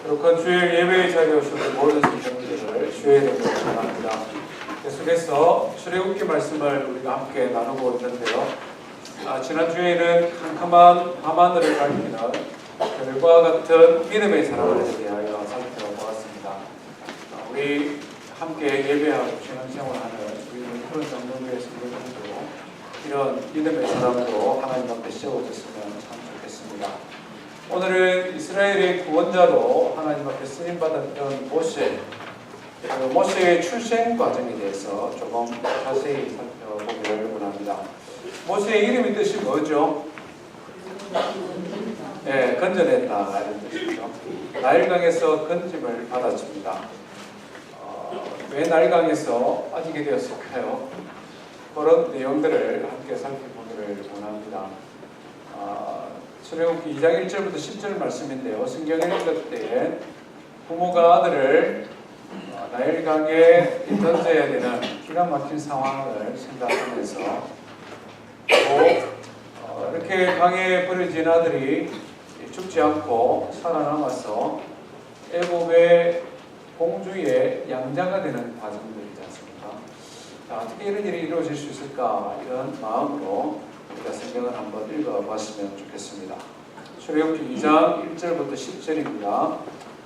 거룩한 주일 예배의 자리에 오신 모든 성도들을 주의 이름으로 축복합니다. 계속해서 출애굽기 말씀을 우리가 함께 나누고 있는데요. 지난주에는 캄캄한 밤하늘을 밝히는 별과 같은 믿음의 사람들에 대하여 살펴보았습니다. 우리 함께 예배하고 신앙생활하는 우리 그런 정도의 성도들도 이런 믿음의 사람으로 하나님 앞에 세워졌으면 참 좋겠습니다. 오늘은 이스라엘의 구원자로 하나님 앞에 쓰임받았던 모세의 출생 과정에 대해서 조금 자세히 살펴보기를 원합니다. 모세의 이름의 뜻이 뭐죠? 네, 건져냈다 이런 뜻이죠. 나일강에서 건짐을 받았습니다. 왜 나일강에서 빠지게 되었을까요? 그런 내용들을 함께 살펴보기를 원합니다. 출애굽기 2장 1절부터 10절 말씀인데요. 성경을 읽을 때 부모가 아들을 나일강에 던져야 되는 기가 막힌 상황을 생각하면서 또 이렇게 강에 버려진 아들이 죽지 않고 살아남아서 애굽의 공주의 양자가 되는 과정들이지 않습니까? 어떻게 이런 일이 이루어질 수 있을까? 이런 마음으로 우리가 성경을 한번 읽어봤으면 좋겠습니다. 출애굽기 2장 1절부터 10절입니다.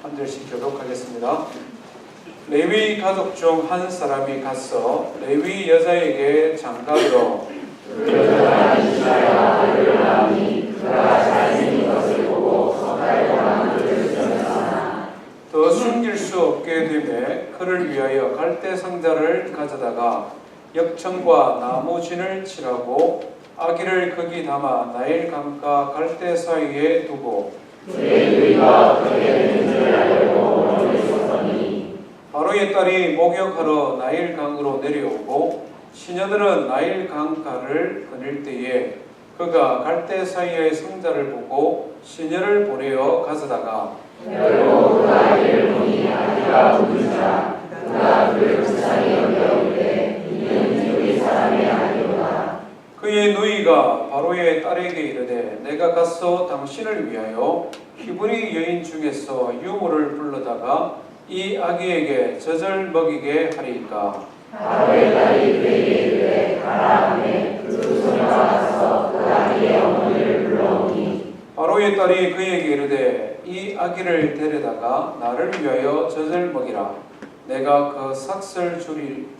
한 절씩 교독하겠습니다. 레위 가족 중 한 사람이 가서 레위 여자에게 장가들어 그 여자가 이스라엘과 아들을 낳으니 그가 잘생긴 것을 보고 석가의 마음을 주셨으나 더 숨길 수 없게 되매 그를 위하여 갈대 상자를 가져다가 역청과 나무진을 칠하고 아기를 거기 담아 나일 강과 갈대 사이에 두고 그의 누이가 그에게 있는 줄 알고 몸을 쏟더니 바로의 딸이 목욕하러 나일 강으로 내려오고 시녀들은 나일 강가를 거닐 때에 그가 갈대 사이의 성자를 보고 시녀를 보내어 가져다가 열고 그 아이를 보니 아기가 울자 그가 그를 불쌍히 여겨오되 이는 우리 사람의 아이로다. 그의 누이가 바로의 딸에게 이르되 내가 가서 당신을 위하여 히브리 여인 중에서 유모를 불러다가 이 아기에게 젖을 먹이게 하리이까. 바로의 딸이 그에게 이르되 가라 하매 그 소녀가 가서 그 아기의 어머니를 불러오니 바로의 딸이 그에게 이르되 이 아기를 데려다가 나를 위하여 젖을 먹이라. 내가 그 삭슬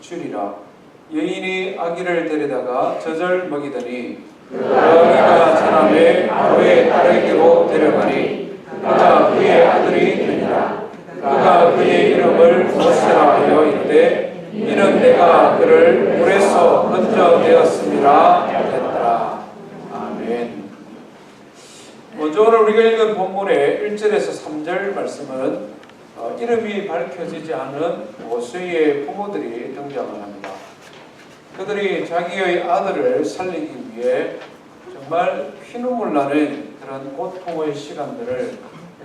주리라. 여인이 아기를 데려다가 젖을 먹이더니 그 아기가 자라매 바로의 딸에게로 데려가니 그가 그의 아들이 되니라. 그가 그의 이름을 모세라 하여 이르되 이는 내가 그를 물에서 건져내었음이라 하였더라. 아멘. 먼저 오늘 우리가 읽은 본문의 1절에서 3절 말씀은 이름이 밝혀지지 않은 모세의 부모들이 등장을 합니다. 그들이 자기의 아들을 살리기 위해 정말 피눈물 나는 그런 고통의 시간들을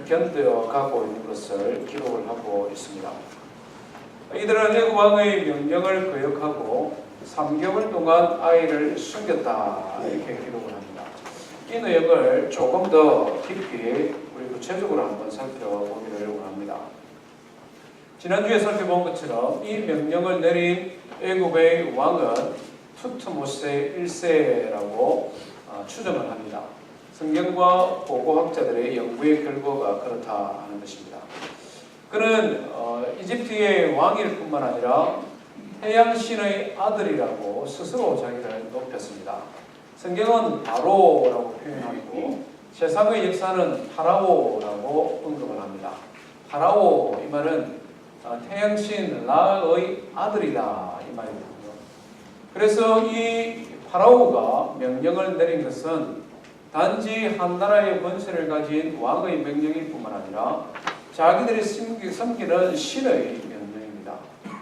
견뎌가고 있는 것을 기록을 하고 있습니다. 이들은 애굽 왕의 명령을 거역하고 3개월 동안 아이를 숨겼다 이렇게 기록을 합니다. 이 내용을 조금 더 깊이 우리 구체적으로 한번 살펴보기를 원합니다. 지난주에 살펴본 것처럼 이 명령을 내린 애굽의 왕은 투트모세 1세라고 추정을 합니다. 성경과 고고학자들의 연구의 결과가 그렇다 하는 것입니다. 그는 이집트의 왕일 뿐만 아니라 태양신의 아들이라고 스스로 자기를 높였습니다. 성경은 바로라고 표현하고 세상의 역사는 파라오라고 언급을 합니다. 파라오 이 말은 태양신 라의 아들이다 이 말이거든요. 그래서 이 파라오가 명령을 내린 것은 단지 한 나라의 권세를 가진 왕의 명령일 뿐만 아니라 자기들이 섬기는 신의 명령입니다.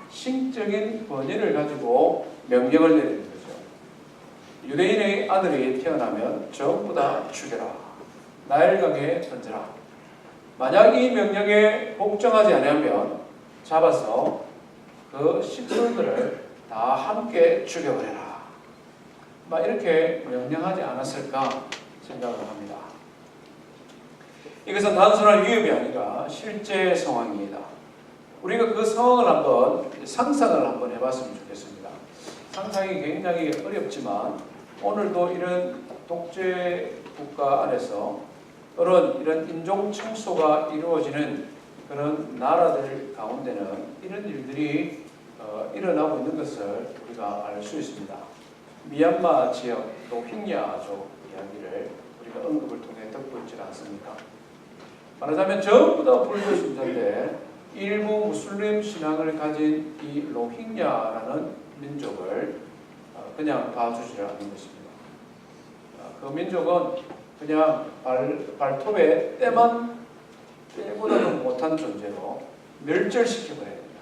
신적인 권위를 가지고 명령을 내리는 거죠. 유대인의 아들이 태어나면 전부 다 죽여라. 나일강에 던져라. 만약 이 명령에 복종하지 않으면 잡아서 그 식솔들을 다 함께 죽여버려라. 이렇게 명령하지 않았을까 생각을 합니다. 이것은 단순한 위협이 아니라 실제 상황입니다. 우리가 그 상황을 한번 상상을 한번 해봤으면 좋겠습니다. 상상이 굉장히 어렵지만 오늘도 이런 독재 국가 안에서 이런 인종 청소가 이루어지는 그런 나라들 가운데는 이런 일들이 일어나고 있는 것을 우리가 알 수 있습니다. 미얀마 지역 로힝야족 이야기를 우리가 언급을 통해 듣고 있지 않습니까? 말하자면 전부 다 불교 신자인데 일부 무슬림 신앙을 가진 이 로힝야라는 민족을 그냥 봐주지 않는 것입니다. 그 민족은 그냥 발톱에 때보다도 못한 존재로 멸절시켜버려야 됩니다.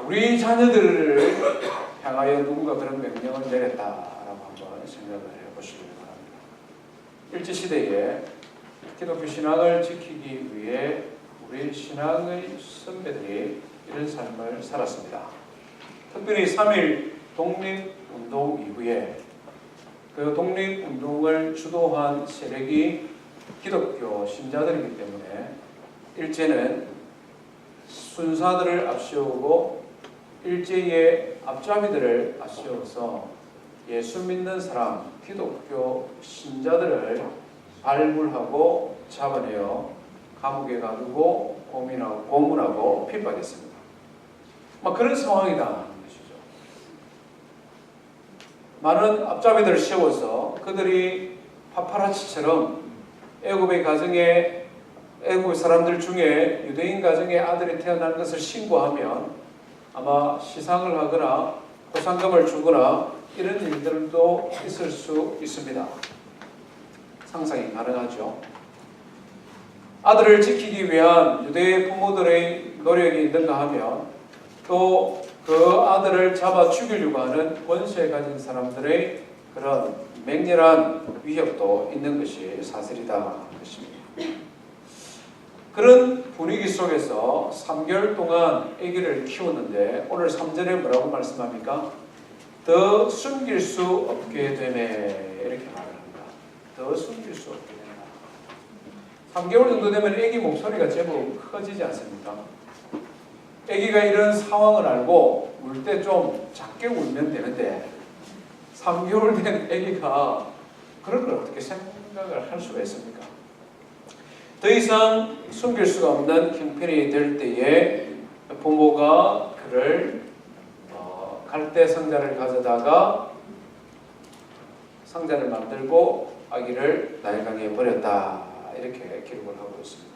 우리 자녀들을 향하여 누군가 그런 명령을 내렸다라고 한번 생각을 해보시기 바랍니다. 일제시대에 기독교 신앙을 지키기 위해 우리 신앙의 선배들이 이런 삶을 살았습니다. 특별히 3.1 독립운동 이후에 그 독립운동을 주도한 세력이 기독교 신자들이기 때문에 일제는 순사들을 앞세우고 일제의 앞잡이들을 앞세워서 예수 믿는 사람, 기독교 신자들을 발굴하고 잡아내어 감옥에 가두고 고문하고 핍박했습니다. 그런 상황이다. 많은 앞잡이들을 세워서 그들이 파파라치처럼 애굽의 가정에 애굽 사람들 중에 유대인 가정에 아들이 태어난 것을 신고하면 아마 시상을 하거나 보상금을 주거나 이런 일들도 있을 수 있습니다. 상상이 가능하죠. 아들을 지키기 위한 유대의 부모들의 노력이 있는가 하면 또 그 아들을 잡아 죽이려고 하는 권세 가진 사람들의 그런 맹렬한 위협도 있는 것이 사실이다 하는 것입니다. 그런 분위기 속에서 3개월 동안 아기를 키웠는데 오늘 3절에 뭐라고 말씀합니까? 더 숨길 수 없게 되네 이렇게 말을 합니다. 더 숨길 수 없게 된다. 3개월 정도 되면 아기 목소리가 제법 커지지 않습니까? 아기가 이런 상황을 알고 울 때 좀 작게 울면 되는데 3개월 된 아기가 그런 걸 어떻게 생각을 할 수가 있습니까? 더 이상 숨길 수가 없는 형편이 될 때에 부모가 그를 갈대 상자를 가져다가 상자를 만들고 아기를 나일강에 버렸다 이렇게 기록을 하고 있습니다.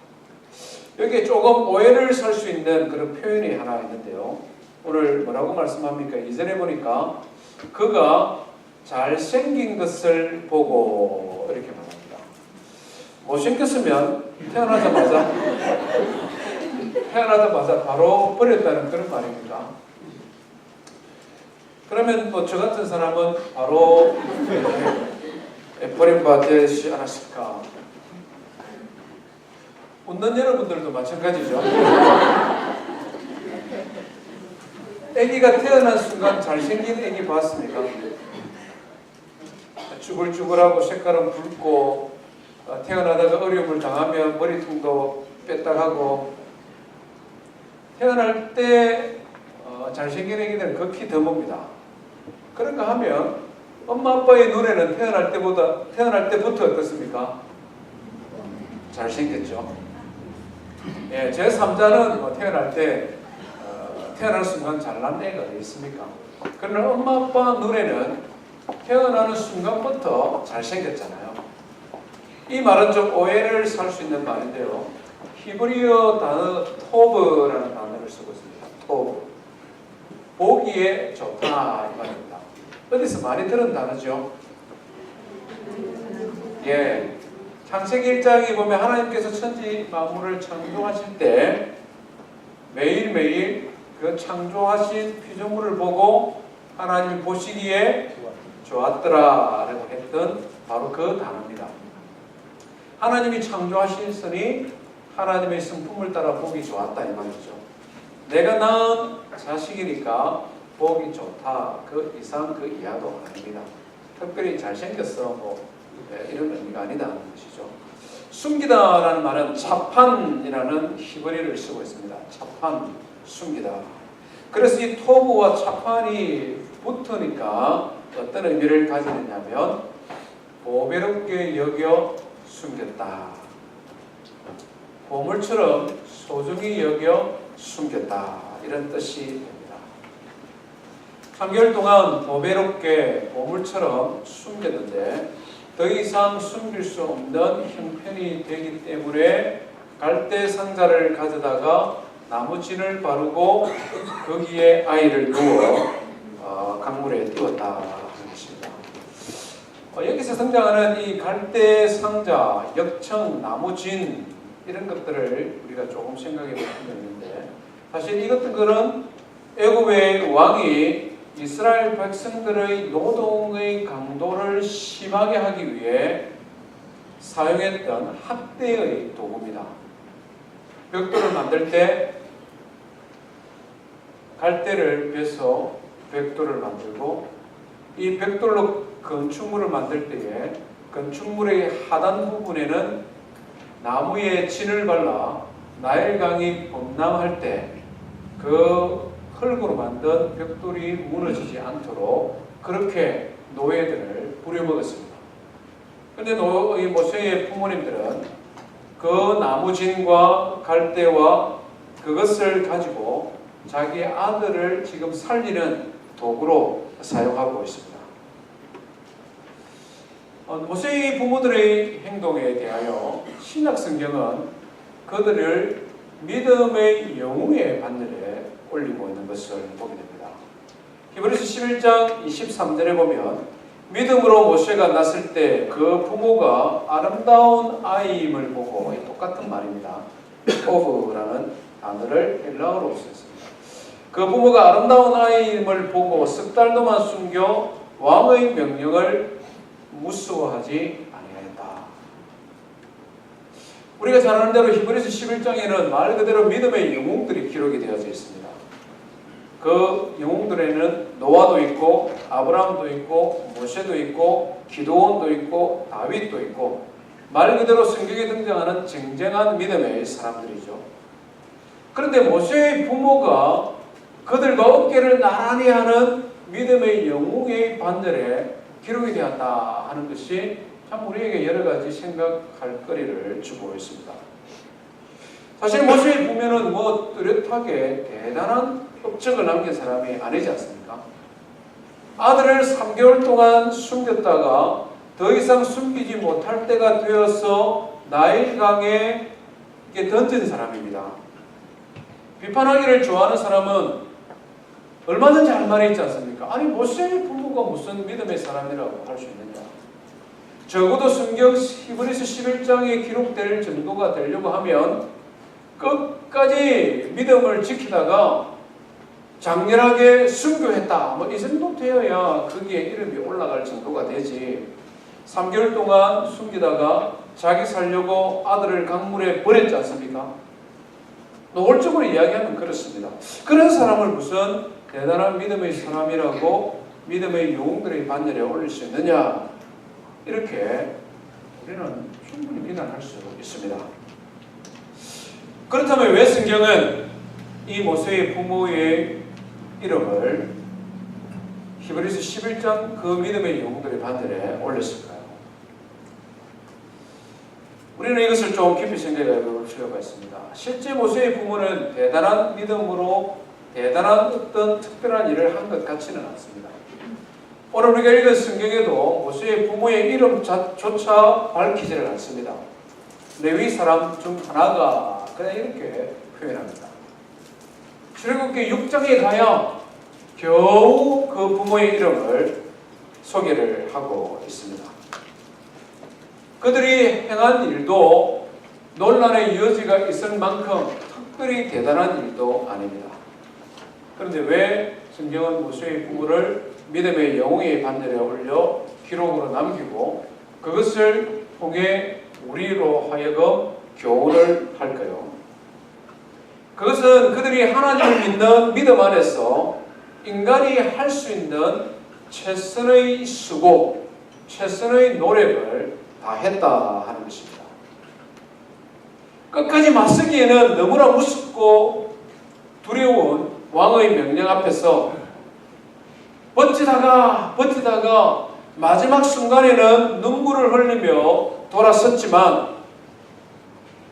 여기에 조금 오해를 살 수 있는 그런 표현이 하나 있는데요. 오늘 뭐라고 말씀합니까? 이전에 보니까 그가 잘생긴 것을 보고 이렇게 말합니다. 못생겼으면 태어나자마자 바로 버렸다는 그런 말입니까? 그러면 저 같은 사람은 바로 버림받지 않았을까? 웃는 여러분들도 마찬가지죠. 아기가 태어난 순간 잘생긴 아기 봤습니까? 쭈글쭈글하고 색깔은 붉고 태어나다가 어려움을 당하면 머리통도 뺐다가고 태어날 때 잘생긴 아기들은 극히 드뭅니다. 그런가 하면 엄마 아빠의 눈에는 태어날 때부터 어떻습니까? 잘생겼죠. 예, 제 3자는 태어날 순간 잘난 애가 어디 있습니까? 그러나 엄마 아빠 눈에는 태어나는 순간부터 잘생겼잖아요. 이 말은 좀 오해를 살 수 있는 말인데요. 히브리어 단어 토브라는 단어를 쓰고 있습니다. 토브. 보기에 좋다 이 말입니다. 어디서 많이 들은 단어죠? 예. 창세기 1장에 보면 하나님께서 천지 만물을 창조하실 때 매일매일 그 창조하신 피조물을 보고 하나님이 보시기에 좋았더라라고 했던 바로 그 단어입니다. 하나님이 창조하셨으니 하나님의 성품을 따라 보기 좋았다 이 말이죠. 내가 낳은 자식이니까 보기 좋다 그 이상 그 이하도 아닙니다. 특별히 잘생겼어 이런 의미가 아니다는 것이죠. 숨기다라는 말은 차판이라는 히브리를 쓰고 있습니다. 차판, 숨기다. 그래서 이 토부와 차판이 붙으니까 어떤 의미를 가지느냐면 보배롭게 여겨 숨겼다. 보물처럼 소중히 여겨 숨겼다. 이런 뜻이 됩니다. 3개월 동안 보배롭게 보물처럼 숨겼는데 더 이상 숨길 수 없는 형편이 되기 때문에 갈대 상자를 가져다가 나무진을 바르고 거기에 아이를 누워 강물에 띄웠다 하는 것입니다. 여기서 등장하는 이 갈대 상자, 역청, 나무진 이런 것들을 우리가 조금 생각해 볼 필요가 있는데 사실 이것들은 애굽의 왕이 이스라엘 백성들의 노동의 강도를 심하게 하기 위해 사용했던 학대의 도구입니다. 벽돌을 만들 때 갈대를 베서 벽돌을 만들고 이 벽돌로 건축물을 만들 때에 건축물의 하단 부분에는 나무에 진을 발라 나일강이 범람할 때 그 흙으로 만든 벽돌이 무너지지 않도록 그렇게 노예들을 부려먹었습니다. 그런데 모세의 부모님들은 그 나무진과 갈대와 그것을 가지고 자기 아들을 지금 살리는 도구로 사용하고 있습니다. 모세의 부모들의 행동에 대하여 신약 성경은 그들을 믿음의 영웅의 반열에 올리고 있는 것을 보게 됩니다. 히브리서 11장 23절에 보면 믿음으로 모세가 났을 때 그 부모가 아름다운 아이임을 보고 똑같은 말입니다. 오브라는 단어를 헬라어로 썼습니다. 그 부모가 아름다운 아이임을 보고 석 달 동안 숨겨 왕의 명령을 무서워하지 아니하였다. 우리가 잘 아는 대로 히브리서 11장에는 말 그대로 믿음의 영웅들이 기록이 되어져 있습니다. 그 영웅들에는 노아도 있고 아브라함도 있고 모세도 있고 기도원도 있고 다윗도 있고 말 그대로 성경에 등장하는 쟁쟁한 믿음의 사람들이죠. 그런데 모세의 부모가 그들과 어깨를 나란히 하는 믿음의 영웅의 반열에 기록이 되었다 하는 것이 참 우리에게 여러 가지 생각할 거리를 주고 있습니다. 사실 모세의 부모는 뚜렷하게 대단한 업적을 남긴 사람이 아니지 않습니까? 아들을 3개월 동안 숨겼다가 더 이상 숨기지 못할 때가 되어서 나일강에 던진 사람입니다. 비판하기를 좋아하는 사람은 얼마든지 할 말이 있지 않습니까? 아니 모세의 부모가 무슨 믿음의 사람이라고 할 수 있느냐? 적어도 성경 히브리서 11장에 기록될 정도가 되려고 하면 끝까지 믿음을 지키다가 장렬하게 순교했다. 이 정도 되어야 거기에 이름이 올라갈 정도가 되지. 3개월 동안 숨기다가 자기 살려고 아들을 강물에 버렸지 않습니까? 노골적으로 이야기하면 그렇습니다. 그런 사람을 무슨 대단한 믿음의 사람이라고 믿음의 영웅들의 반열에 올릴 수 있느냐? 이렇게 우리는 충분히 비난할 수 있습니다. 그렇다면 왜 성경은 이 모세의 부모의 이름을 히브리서 11장 그 믿음의 영웅들의 반열에 올렸을까요? 우리는 이것을 좀 깊이 생각해 볼 필요가 있습니다. 실제 모세의 부모는 대단한 믿음으로 대단한 어떤 특별한 일을 한 것 같지는 않습니다. 오늘 우리가 읽은 성경에도 모세의 부모의 이름조차 밝히지를 않습니다. 레위 사람 중 하나가 그냥 이렇게 표현합니다. 출애굽기 6장에 가야 겨우 그 부모의 이름을 소개를 하고 있습니다. 그들이 행한 일도 논란의 여지가 있을 만큼 특별히 대단한 일도 아닙니다. 그런데 왜 성경은 모세의 부모를 믿음의 영웅의 반열에 올려 기록으로 남기고 그것을 통해 우리로 하여금 교훈을 할까요? 그것은 그들이 하나님을 믿는 믿음 안에서 인간이 할 수 있는 최선의 수고, 최선의 노력을 다했다 하는 것입니다. 끝까지 맞서기에는 너무나 무섭고 두려운 왕의 명령 앞에서 버티다가 마지막 순간에는 눈물을 흘리며 돌아섰지만,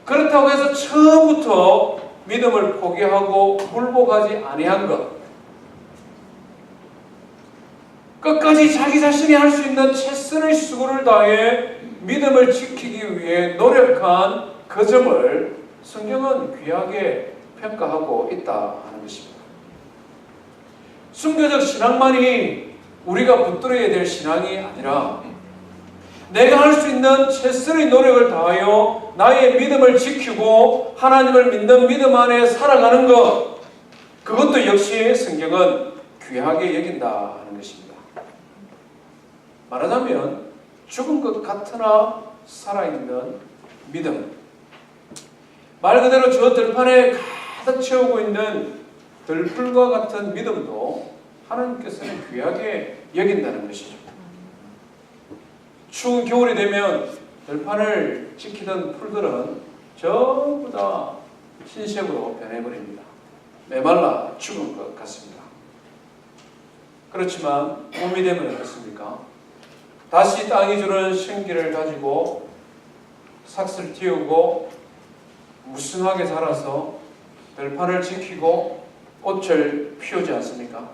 그렇다고 해서 처음부터 믿음을 포기하고 굴복하지 아니한 것, 끝까지 자기 자신이 할 수 있는 최선의 수고를 다해 믿음을 지키기 위해 노력한 그 점을 성경은 귀하게 평가하고 있다 하는 것입니다. 순교적 신앙만이 우리가 붙들어야 될 신앙이 아니라, 내가 할 수 있는 최선의 노력을 다하여 나의 믿음을 지키고 하나님을 믿는 믿음 안에 살아가는 것, 그것도 역시 성경은 귀하게 여긴다 하는 것입니다. 말하자면 죽은 것 같으나 살아있는 믿음, 말 그대로 저 들판에 가득 채우고 있는 들풀과 같은 믿음도 하나님께서는 귀하게 여긴다는 것이죠. 추운 겨울이 되면 들판을 지키던 풀들은 전부 다 흰색으로 변해버립니다. 메말라 죽은 것 같습니다. 그렇지만 봄이 되면 어떻습니까? 다시 땅이 주는 생기를 가지고 삭슬 틔우고 무성하게 자라서 들판을 지키고 꽃을 피우지 않습니까?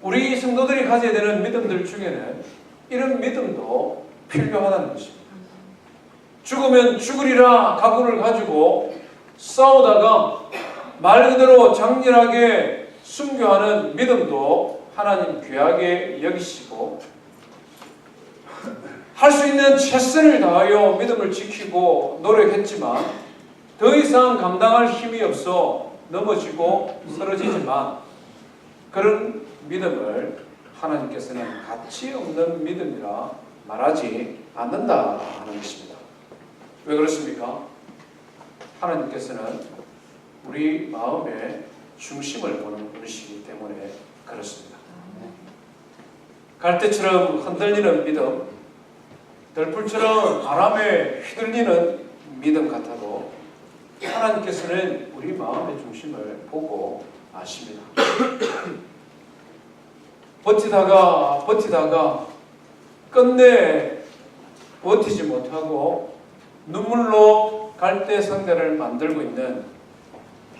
우리 성도들이 가져야 되는 믿음들 중에는 이런 믿음도 필요하다는 것입니다. 죽으면 죽으리라 각오를 가지고 싸우다가 말 그대로 장렬하게 순교하는 믿음도 하나님 귀하게 여기시고, 할 수 있는 최선을 다하여 믿음을 지키고 노력했지만 더 이상 감당할 힘이 없어 넘어지고 쓰러지지만, 그런 믿음을 하나님께서는 가치 없는 믿음이라 말하지 않는다 하는 것입니다. 왜 그렇습니까? 하나님께서는 우리 마음의 중심을 보는 분이시기 때문에 그렇습니다. 갈대처럼 흔들리는 믿음, 들풀처럼 바람에 휘둘리는 믿음 같아도 하나님께서는 우리 마음의 중심을 보고 아십니다. 버티다가 끝내 버티지 못하고 눈물로 갈대 상대를 만들고 있는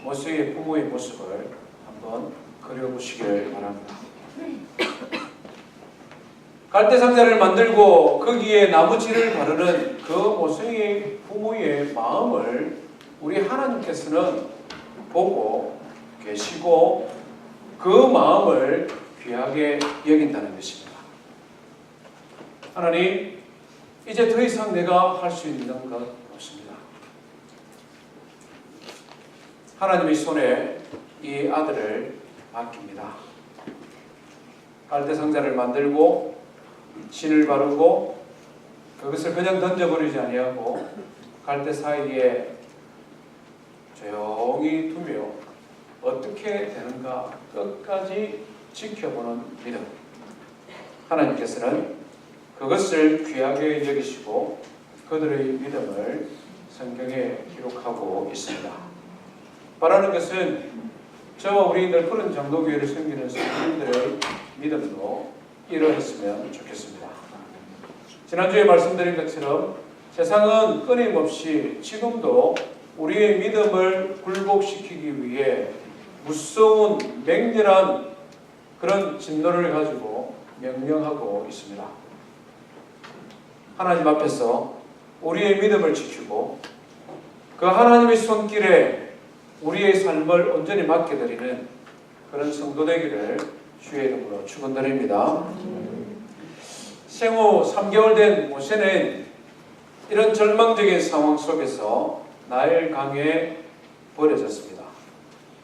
모세의 부모의 모습을 한번 그려보시길 바랍니다. 갈대 상자를 만들고 거기에 나무질을 바르는 그 모세의 부모의 마음을 우리 하나님께서는 보고 계시고 그 마음을 귀하게 여긴다는 것입니다. 하나님, 이제 더 이상 내가 할 수 있는 것 없습니다. 하나님의 손에 이 아들을 맡깁니다. 갈대 상자를 만들고 진을 바르고 그것을 그냥 던져버리지 아니하고 갈대 사이에 조용히 두며 어떻게 되는가 끝까지 지켜보는 믿음. 하나님께서는 그것을 귀하게 여기시고 그들의 믿음을 성경에 기록하고 있습니다. 바라는 것은 저와 우리 널푸른 장로교회를 섬기는 성도님들의 믿음도 이러했으면 좋겠습니다. 지난주에 말씀드린 것처럼 세상은 끊임없이 지금도 우리의 믿음을 굴복시키기 위해 무서운 맹렬한 그런 진노를 가지고 명령하고 있습니다. 하나님 앞에서 우리의 믿음을 지키고 그 하나님의 손길에 우리의 삶을 온전히 맡겨드리는 그런 성도 되기를 주의 이름으로 축원드립니다. 생후 3개월 된 모세는 이런 절망적인 상황 속에서 나일 강에 버려졌습니다.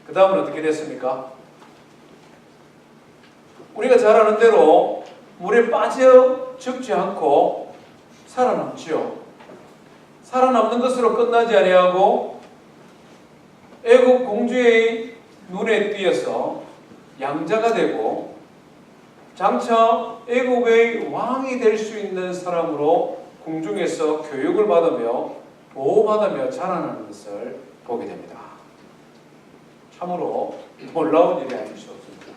그 다음은 어떻게 됐습니까? 우리가 잘 아는 대로 물에 빠져 죽지 않고 살아남지요. 살아남는 것으로 끝나지 아니하고 애굽 공주의 눈에 띄어서 양자가 되고 장차 애굽의 왕이 될 수 있는 사람으로 궁중에서 교육을 받으며 보호받으며 자라나는 것을 보게 됩니다. 참으로 놀라운 일이 아닐 수 없습니다.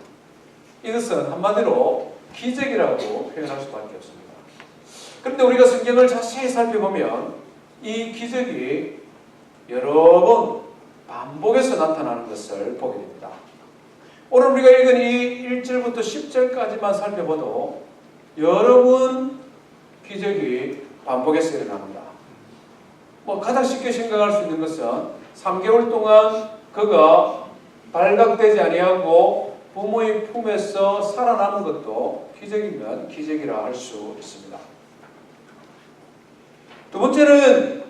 이것은 한마디로 기적이라고 표현할 수밖에 없습니다. 그런데 우리가 성경을 자세히 살펴보면 이 기적이 여러 번 반복해서 나타나는 것을 보게 됩니다. 오늘 우리가 읽은 이 1절부터 10절까지만 살펴봐도 여러 번 기적이 반복해서 일어납니다. 가장 쉽게 생각할 수 있는 것은 3개월 동안 그가 발각되지 아니하고 부모의 품에서 살아남은 것도 기적이면 기적이라 할 수 있습니다. 두 번째는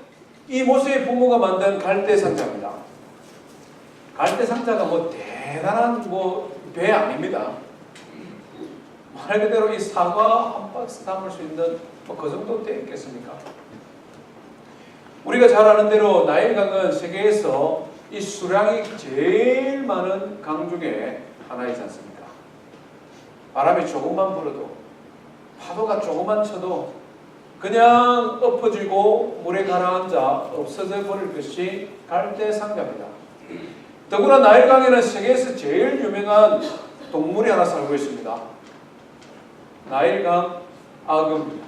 이 모세의 부모가 만든 갈대 상자입니다. 갈대 상자가 대단한 배 아닙니다. 말 그대로 이 사과 한 박스 담을 수 있는 그 정도 되겠습니까? 우리가 잘 아는 대로 나일강은 세계에서 이 수량이 제일 많은 강 중에 하나이지 않습니까? 바람이 조금만 불어도, 파도가 조금만 쳐도 그냥 엎어지고 물에 가라앉아 없어져 버릴 것이 갈대상자입니다. 더구나 나일강에는 세계에서 제일 유명한 동물이 하나 살고 있습니다. 나일강 악어입니다.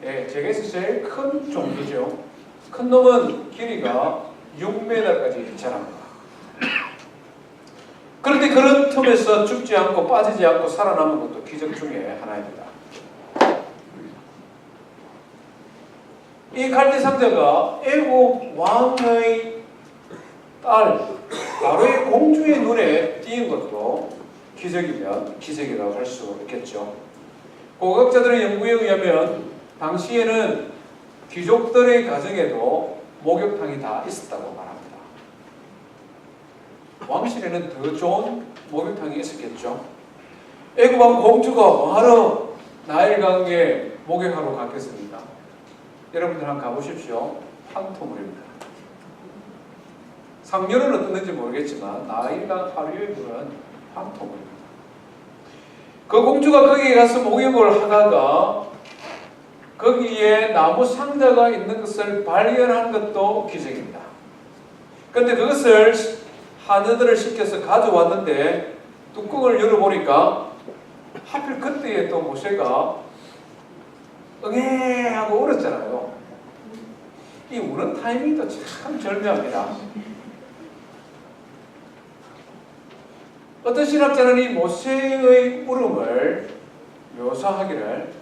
세계에서 제일 큰 종류죠. 큰 놈은 길이가 6m까지 자랍니다. 그런데 그런 틈에서 죽지 않고 빠지지 않고 살아남은 것도 기적 중에 하나입니다. 이 갈대 상자가 애굽 왕의 딸 바로의 공주의 눈에 띄인 것도 기적이면 기적이라고 할 수 있겠죠. 고고학자들의 연구에 의하면 당시에는 귀족들의 가정에도 목욕탕이 다 있었다고 말합니다. 왕실에는 더 좋은 목욕탕이 있었겠죠. 애굽 왕 공주가 뭐하러 나일강에 목욕하러 갔겠습니까? 여러분들 한번 가보십시오. 황토물입니다. 상류는 어떻는지 모르겠지만 나일강 하류의 물은 황토물입니다. 그 공주가 거기에 가서 목욕을 하다가 거기에 나무 상자가 있는 것을 발견한 것도 기적입니다. 그런데 그것을 하느들을 시켜서 가져왔는데 뚜껑을 열어보니까 하필 그때에 또 모세가 응애 하고 울었잖아요. 이 우는 타이밍도 참 절묘합니다. 어떤 신학자는 이 모세의 울음을 묘사하기를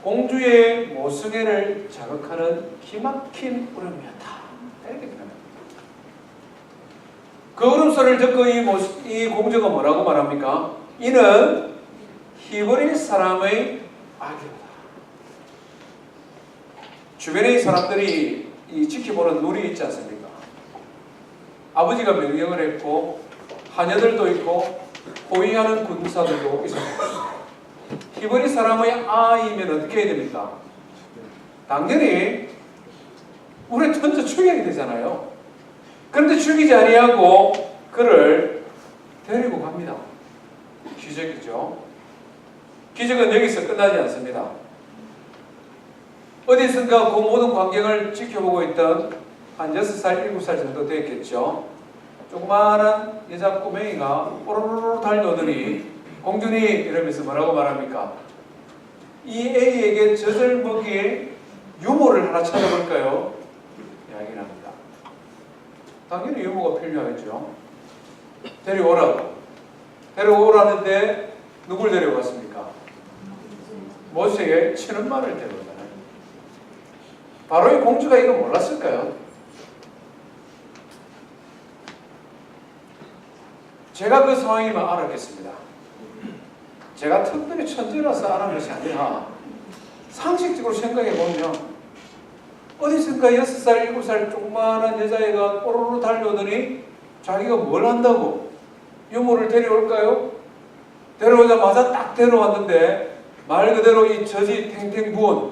공주의 모성애를 자극하는 기막힌 울음이었다, 이렇게 표현합니다. 그 울음소리를 듣고 이 공주가 뭐라고 말합니까? 이는 히브리 사람의 아기다. 주변의 사람들이 지켜보는 눈이 있지 않습니까? 아버지가 명령을 했고 하녀들도 있고 호위하는 군사들도 있었습니다. 히브리 사람의 아이면 어떻게 해야 됩니까? 당연히 물에 던져 죽여야 되잖아요. 그런데 죽이지 아니하고 그를 데리고 갑니다. 기적이죠. 기적은 여기서 끝나지 않습니다. 어디선가 그 모든 광경을 지켜보고 있던 한 6살, 7살 정도 됐겠죠. 조그마한 여자 꼬맹이가 뽀로로로 달려오더니 공주님 이러면서 뭐라고 말합니까? 이 애에게 젖을 먹이에 유모를 하나 찾아볼까요? 이야기를 합니다. 당연히 유모가 필요하겠죠. 데려오라는데 누굴 데려갔습니까? 모세의 친엄마를 데려오잖아요. 바로의 공주가 이거 몰랐을까요? 제가 그 상황이면 알았겠습니다. 제가 특별히 천재라서 알은 것이 아니라 상식적으로 생각해보면 어디선가 6살, 7살 조그마한 여자애가 뽀로로 달려오더니 자기가 뭘 한다고 유모를 데려올까요? 데려오자마자 딱 데려왔는데 말 그대로 이 젖이 탱탱 부은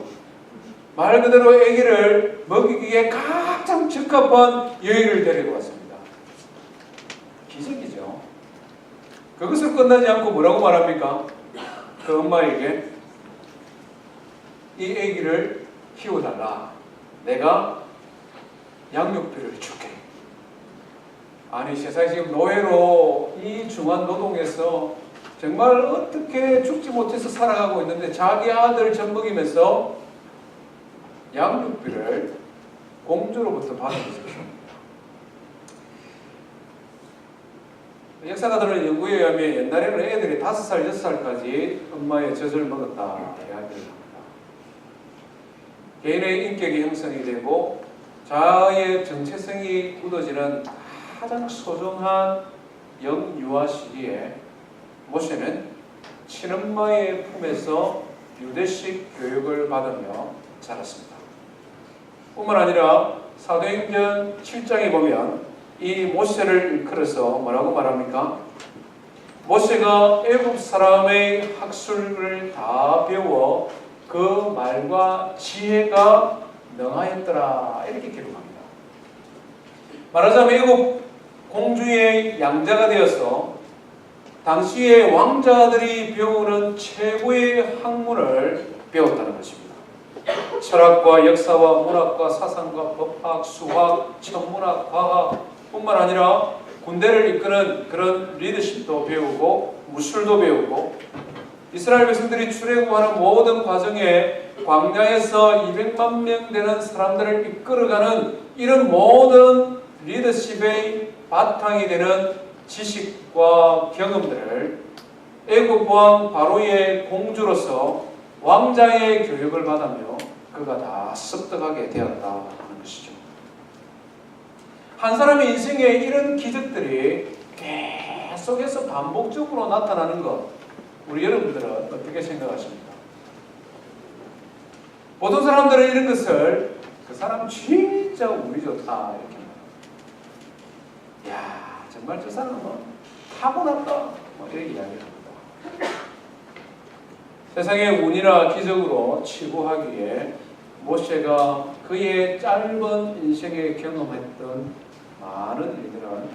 말 그대로 아기를 먹이기에 가장 적합한 여인을 데리고 왔습니다. 기적이죠. 그것을 끝나지 않고 뭐라고 말합니까? 그 엄마에게 이 아기를 키워달라. 내가 양육비를 줄게. 아니 세상에 지금 노예로 이 중환 노동에서 정말 어떻게 죽지 못해서 살아가고 있는데 자기 아들 젖먹이면서 양육비를 공주로부터 받은 것이죠. 역사가들은 연구에 의하면 옛날에는 애들이 5살, 6살까지 엄마의 젖을 먹었다 이야기를 합니다. 개인의 인격이 형성이 되고 자아의 정체성이 굳어지는 가장 소중한 영유아 시기에 모세는 친엄마의 품에서 유대식 교육을 받으며 자랐습니다. 뿐만 아니라 사도행전 7장에 보면 이 모세를 일컬어서 뭐라고 말합니까? 모세가 애굽 사람의 학술을 다 배워 그 말과 지혜가 능하였더라 이렇게 기록합니다. 말하자면 애굽 공주의 양자가 되어서 당시의 왕자들이 배우는 최고의 학문을 배웠다는 것입니다. 철학과 역사와 문학과 사상과 법학, 수학, 천문학, 과학 뿐만 아니라 군대를 이끄는 그런 리더십도 배우고 무술도 배우고 이스라엘 백성들이 출애굽하는 모든 과정에 광야에서 200만 명 되는 사람들을 이끌어가는 이런 모든 리더십의 바탕이 되는 지식과 경험들을 애굽 왕 바로의 공주로서 왕자의 교육을 받으며 그가 다 습득하게 되었다 하는 것이죠. 한 사람의 인생에 이런 기적들이 계속해서 반복적으로 나타나는 것, 우리 여러분들은 어떻게 생각하십니까? 보통 사람들은 이런 것을 그 사람 진짜 운이 좋다 이렇게 말합니다. 야 정말 저 사람은 타고났다 뭐 이렇게 이야기합니다. 세상의 운이나 기적으로 치부하기에 모세가 그의 짧은 인생에 경험했던 많은 일들은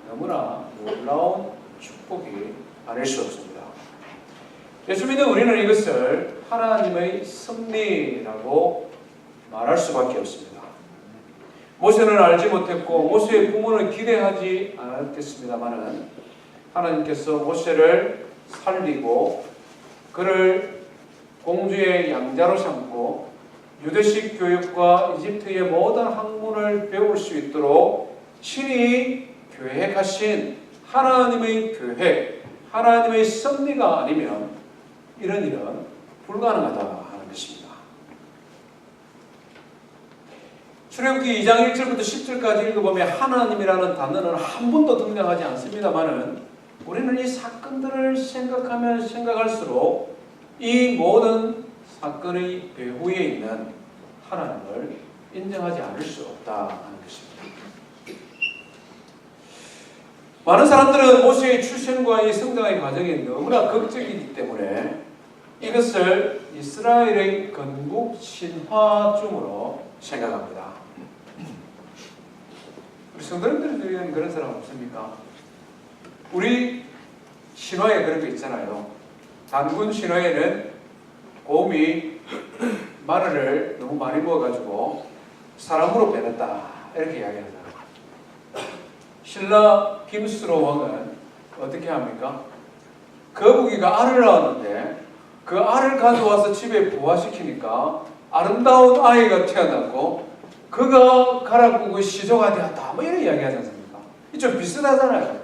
너무나 놀라운 축복이 아닐 수 없습니다. 예수 믿는 우리는 이것을 하나님의 섭리라고 말할 수밖에 없습니다. 모세는 알지 못했고 모세의 부모는 기대하지 않았겠습니다마는 하나님께서 모세를 살리고 그를 공주의 양자로 삼고 유대식 교육과 이집트의 모든 학문을 배울 수 있도록 친히 계획하신 하나님의 계획, 하나님의 섭리가 아니면 이런 일은 불가능하다 하는 것입니다. 출애굽기 2장 1절부터 10절까지 읽어보면 하나님이라는 단어는 한 번도 등장하지 않습니다만은 우리는 이 사건들을 생각하면 생각할수록 이 모든 사건의 배후에 있는 하나님을 인정하지 않을 수 없다 하는 것입니다. 많은 사람들은 모세의 출생과 이 성장의 과정이 너무나 극적이기 때문에 이것을 이스라엘의 건국 신화중으로 생각합니다. 우리 성도님들 중에는 그런 사람 없습니까? 우리 신화에 그런 게 있잖아요. 단군 신화에는 곰이 마늘을 너무 많이 부어가지고 사람으로 변했다 이렇게 이야기하잖아요. 신라 김수로 왕은 어떻게 합니까? 거북이가 알을 낳았는데 그 알을 가져와서 집에 부화시키니까 아름다운 아이가 태어났고 그가 가라꾸고 시조가 되었다 뭐 이런 이야기 하지 않습니까? 좀 비슷하잖아요.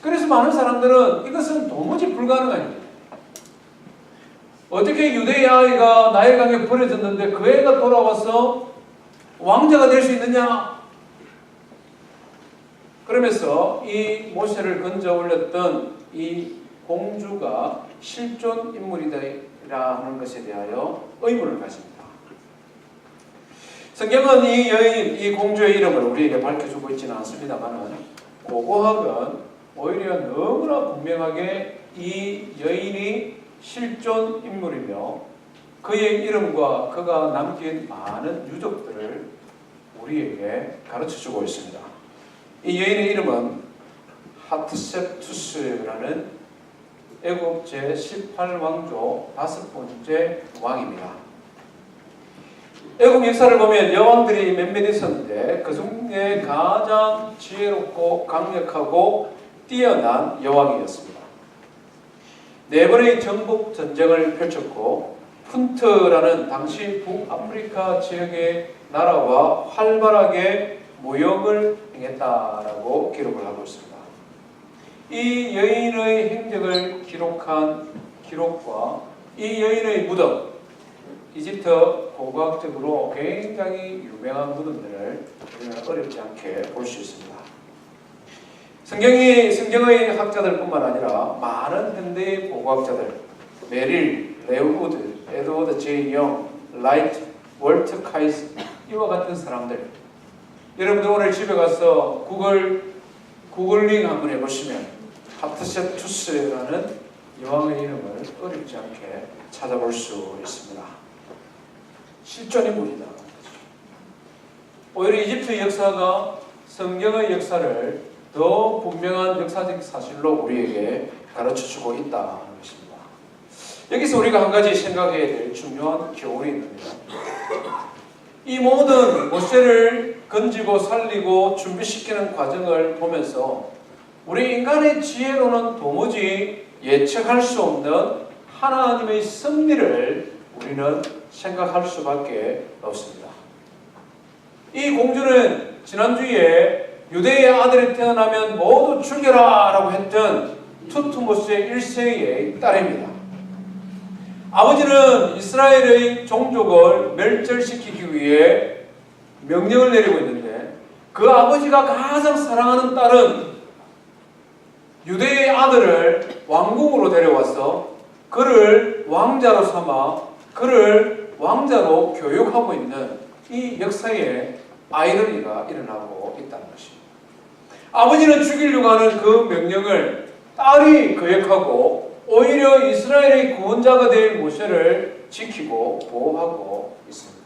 그래서 많은 사람들은 이것은 도무지 불가능한 일이에요. 어떻게 유대의 아이가 나일강에 버려졌는데 그 애가 돌아와서 왕자가 될 수 있느냐? 그러면서 이 모세를 건져 올렸던 이 공주가 실존 인물이라 하는 것에 대하여 의문을 가집니다. 성경은 이 여인, 이 공주의 이름을 우리에게 밝혀주고 있지는 않습니다만 고고학은 오히려 너무나 분명하게 이 여인이 실존 인물이며 그의 이름과 그가 남긴 많은 유적들을 우리에게 가르쳐주고 있습니다. 이 여인의 이름은 하트셉투스라는 애굽 제18왕조 5번째 왕입니다. 애굽 역사를 보면 여왕들이 몇몇 있었는데 그 중에 가장 지혜롭고 강력하고 뛰어난 여왕이었습니다. 4번의 정복 전쟁을 펼쳤고 푼트라는 당시 북아프리카 지역의 나라와 활발하게 무역을 행했다라고 기록을 하고 있습니다. 이 여인의 행적을 기록한 기록과 이 여인의 무덤, 이집트 고고학적으로 굉장히 유명한 무덤들을 우리는 어렵지 않게 볼 수 있습니다. 성경의 학자들뿐만 아니라 많은 현대의 고고학자들, 메릴, 레우드, 에드워드 제이 영, 라이트, 월트 카이스 이와 같은 사람들, 여러분들 오늘 집에 가서 구글링 한번 해보시면 하트셰투스라는 여왕의 이름을 어렵지 않게 찾아볼 수 있습니다. 실존 인물이다. 오히려 이집트 역사가 성경의 역사를 더 분명한 역사적 사실로 우리에게 가르쳐주고 있다는 것입니다. 여기서 우리가 한 가지 생각해야 될 중요한 교훈이 있습니다. 이 모든 모세를 건지고 살리고 준비시키는 과정을 보면서 우리 인간의 지혜로는 도무지 예측할 수 없는 하나님의 섭리를 우리는 생각할 수밖에 없습니다. 이 공주는 지난주에 유대의 아들이 태어나면 모두 죽여라 라고 했던 투트모스의 1세의 딸입니다. 아버지는 이스라엘의 종족을 멸절시키기 위해 명령을 내리고 있는데 그 아버지가 가장 사랑하는 딸은 유대의 아들을 왕궁으로 데려와서 그를 왕자로 삼아 그를 왕자로 교육하고 있는 이 역사에 아이러니가 일어나고 있다는 것입니다. 아버지는 죽이려고 하는 그 명령을 딸이 거역하고 오히려 이스라엘의 구원자가 될 모세를 지키고 보호하고 있습니다.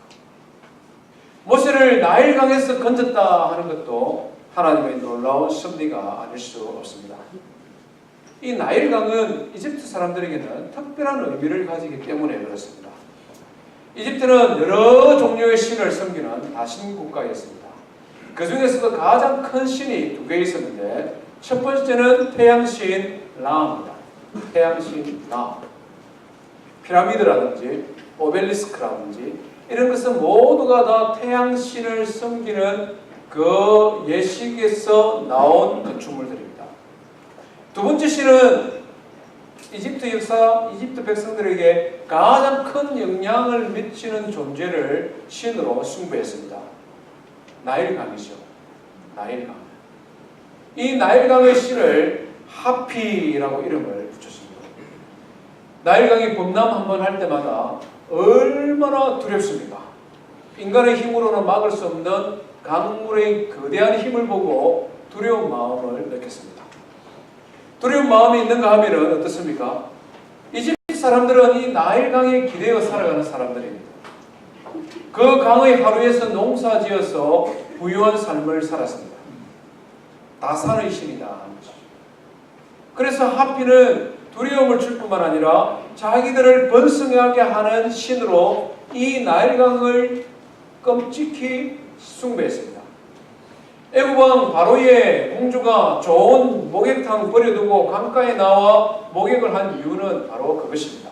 모세를 나일강에서 건졌다 하는 것도 하나님의 놀라운 섭리가 아닐 수 없습니다. 이 나일강은 이집트 사람들에게는 특별한 의미를 가지기 때문에 그렇습니다. 이집트는 여러 종류의 신을 섬기는 다신 국가였습니다. 그 중에서도 가장 큰 신이 2개 있었는데 첫 번째는 태양신 라입니다. 태양신 라. 피라미드라든지 오벨리스크라든지 이런 것은 모두가 다 태양신을 섬기는 그 예식에서 나온 건축물들입니다. 두 번째 신은 이집트 역사, 이집트 백성들에게 가장 큰 영향을 미치는 존재를 신으로 숭배했습니다. 나일강이죠. 나일강. 이 나일강의 신을 하피라고 이름을 붙였습니다. 나일강이 범람 한번 할 때마다 얼마나 두렵습니까? 인간의 힘으로는 막을 수 없는 강물의 거대한 힘을 보고 두려운 마음을 느꼈습니다. 두려운 마음이 있는가 하면 어떻습니까? 이집트 사람들은 이 나일강에 기대어 살아가는 사람들입니다. 그 강의 하루에서 농사 지어서 부유한 삶을 살았습니다. 다산의 신이다. 그래서 하피는 두려움을 줄 뿐만 아니라 자기들을 번성하게 하는 신으로 이 나일강을 끔찍히 숭배했습니다. 애굽왕 바로의 공주가 좋은 목욕탕 버려두고 강가에 나와 목욕을 한 이유는 바로 그것입니다.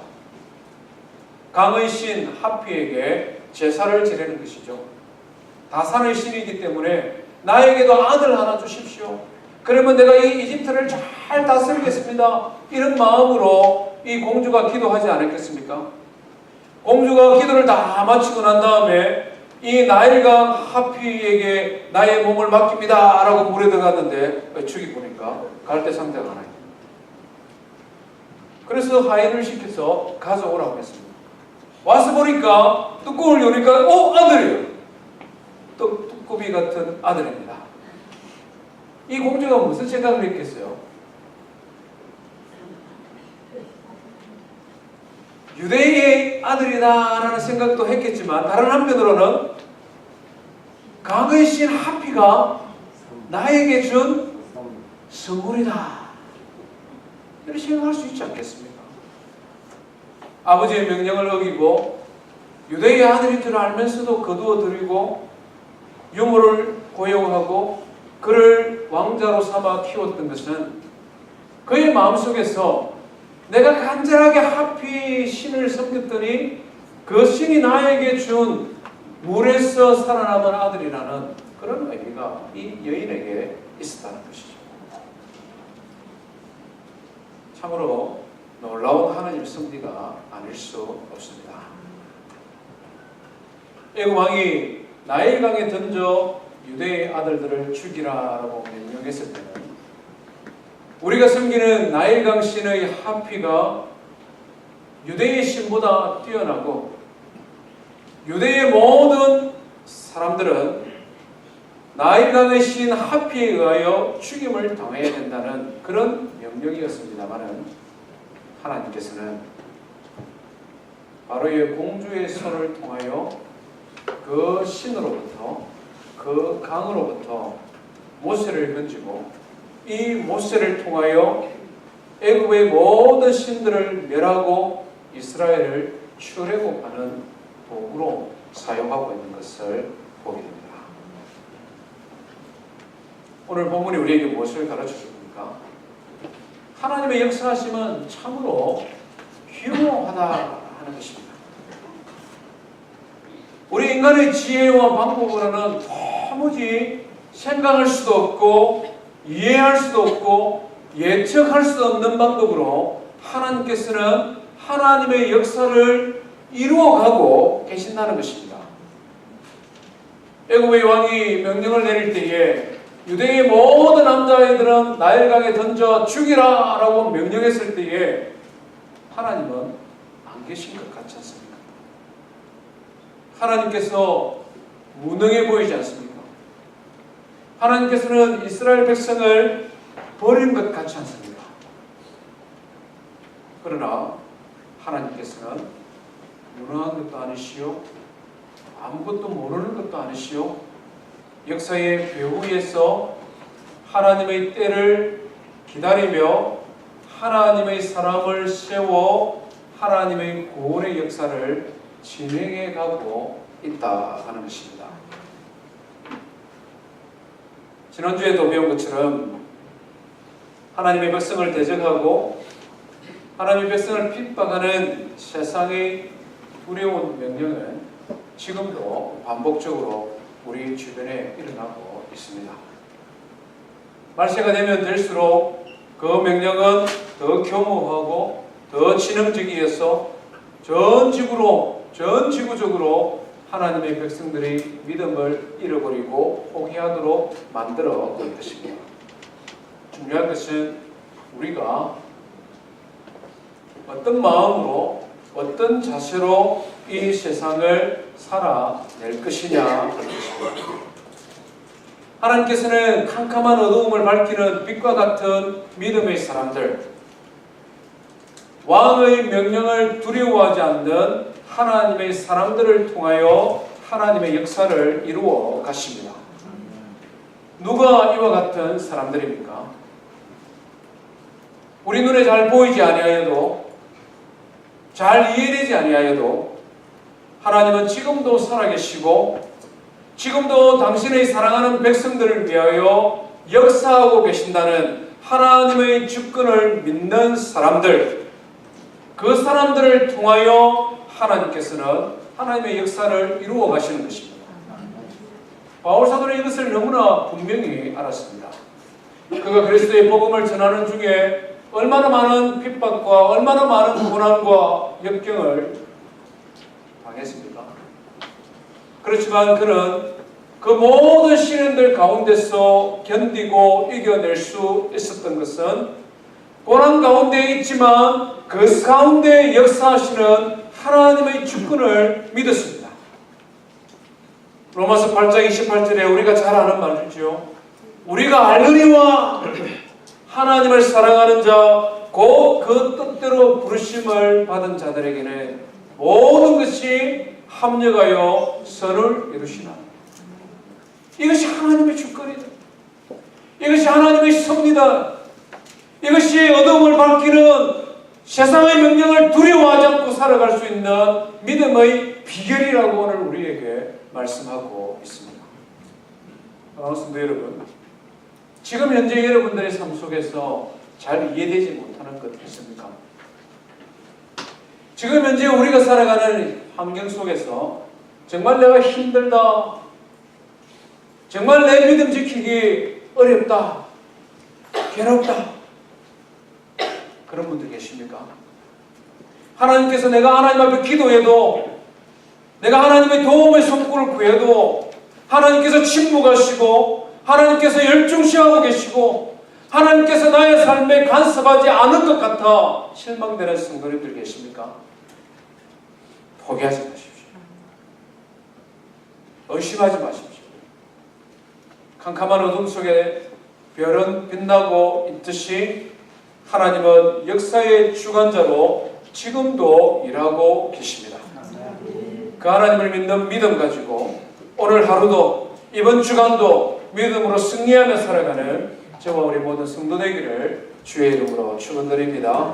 강의 신 하피에게 제사를 지내는 것이죠. 다산의 신이기 때문에 나에게도 아들 하나 주십시오. 그러면 내가 이 이집트를 잘 다스리겠습니다. 이런 마음으로 이 공주가 기도하지 않았겠습니까? 공주가 기도를 다 마치고 난 다음에 이 나일강 하피에게 나의 몸을 맡깁니다 라고 물에 들어갔는데 죽이 보니까 갈대상자가 하나 있어요. 그래서 하인을 시켜서 가져오라고 했습니다. 와서 보니까 뚜껑을 여니까 아들이에요. 뚜꾸비 같은 아들입니다. 이 공주가 무슨 생각을 했겠어요? 유대의 아들이다라는 생각도 했겠지만 다른 한편으로는 강의 신 하피가 나에게 준 선물이다 이렇게 생각할 수 있지 않겠습니까? 아버지의 명령을 어기고 유대의 아들인 줄 알면서도 거두어들이고 유모를 고용하고 그를 왕자로 삼아 키웠던 것은 그의 마음속에서 내가 간절하게 하필 신을 섬겼더니 그 신이 나에게 준 물에서 살아남은 아들이라는 그런 의미가 이 여인에게 있었다는 것이죠. 참으로 놀라운 하나님의 섭리가 아닐 수 없습니다. 애굽 왕이 나일강에 던져 유대의 아들들을 죽이라라고 명령했을 때는 우리가 섬기는 나일강 신의 하피가 유대의 신보다 뛰어나고 유대의 모든 사람들은 나일강의 신 하피에 의하여 죽임을 당해야 된다는 그런 명령이었습니다마는 하나님께서는 바로의 공주의 손을 통하여 그 신으로부터 그 강으로부터 모세를 건지고 이 모세를 통하여 애굽의 모든 신들을 멸하고 이스라엘을 출애굽하는 도구로 사용하고 있는 것을 보게 됩니다. 오늘 본문이 우리에게 무엇을 가르쳐 줍니까? 하나님의 역사하심은 참으로 흉오하다 하는 것입니다. 우리 인간의 지혜와 방법으로는 도무지 생각할 수도 없고 이해할 수도 없고 예측할 수 없는 방법으로 하나님께서는 하나님의 역사를 이루어가고 계신다는 것입니다. 애굽의 왕이 명령을 내릴 때에 유대의 모든 남자애들은 나일강에 던져 죽이라 라고 명령했을 때에 하나님은 안 계신 것 같지 않습니까? 하나님께서 무능해 보이지 않습니까? 하나님께서는 이스라엘 백성을 버린 것 같지 않습니까? 그러나 하나님께서는 무능한 것도 아니시오, 아무것도 모르는 것도 아니시오, 역사의 배후에서 하나님의 때를 기다리며 하나님의 사람을 세워 하나님의 구원의 역사를 진행해 가고 있다 하는 것입니다. 지난주에도 배운 것처럼 하나님의 백성을 대적하고 하나님의 백성을 핍박하는 세상의 두려운 명령은 지금도 반복적으로 우리 주변에 일어나고 있습니다. 말세가 되면 될수록 그 명령은 더 교모하고 더 지능적이어서 전 지구적으로 하나님의 백성들이 믿음을 잃어버리고 포기하도록 만들어 놓을 것입니다. 중요한 것은 우리가 어떤 마음으로 어떤 자세로 이 세상을 살아낼 것이냐 하는 것입니다. 하나님께서는 캄캄한 어두움을 밝히는 빛과 같은 믿음의 사람들, 왕의 명령을 두려워하지 않는 하나님의 사람들을 통하여 하나님의 역사를 이루어 가십니다. 누가 이와 같은 사람들입니까? 우리 눈에 잘 보이지 아니하여도, 잘 이해되지 아니하여도 하나님은 지금도 살아계시고 지금도 당신의 사랑하는 백성들을 위하여 역사하고 계신다는 하나님의 주권을 믿는 사람들, 그 사람들을 통하여 하나님께서는 하나님의 역사를 이루어 가시는 것입니다. 바울 사도는 이것을 너무나 분명히 알았습니다. 그가 그리스도의 복음을 전하는 중에 얼마나 많은 핍박과 얼마나 많은 고난과 역경을 당했습니까? 그렇지만 그는 그 모든 시련들 가운데서 견디고 이겨낼 수 있었던 것은 고난 가운데 있지만 그 가운데 역사하시는 하나님의 주권을 믿었습니다. 로마서 8장 28절에 우리가 잘 아는 말이죠. 우리가 알느니와 하나님을 사랑하는 자 곧 그 뜻대로 부르심을 받은 자들에게는 모든 것이 합력하여 선을 이루시나. 이것이 하나님의 주권이다. 이것이 하나님의 섭리다. 이것이 어둠을 밝히는 세상의 명령을 두려워하지 않고 살아갈 수 있는 믿음의 비결이라고 오늘 우리에게 말씀하고 있습니다. 사랑하는 성도 여러분, 지금 현재 여러분들의 삶 속에서 잘 이해되지 못하는 것 있습니까? 지금 현재 우리가 살아가는 환경 속에서 정말 내가 힘들다, 정말 내 믿음 지키기 어렵다, 괴롭다, 그런 분들 계십니까? 하나님께서 내가 하나님 앞에 기도해도, 내가 하나님의 도움의 손길을 구해도 하나님께서 침묵하시고 하나님께서 열중시하고 계시고 하나님께서 나의 삶에 간섭하지 않을 것 같아 실망되는 성도님들 계십니까? 포기하지 마십시오. 의심하지 마십시오. 캄캄한 어둠 속에 별은 빛나고 있듯이 하나님은 역사의 주관자로 지금도 일하고 계십니다. 그 하나님을 믿는 믿음 가지고 오늘 하루도 이번 주간도 믿음으로 승리하며 살아가는 저와 우리 모든 성도 되기를 주의 이름으로 축원드립니다.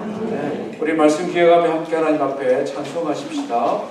우리 말씀 기억하며 함께 하나님 앞에 찬송하십시다.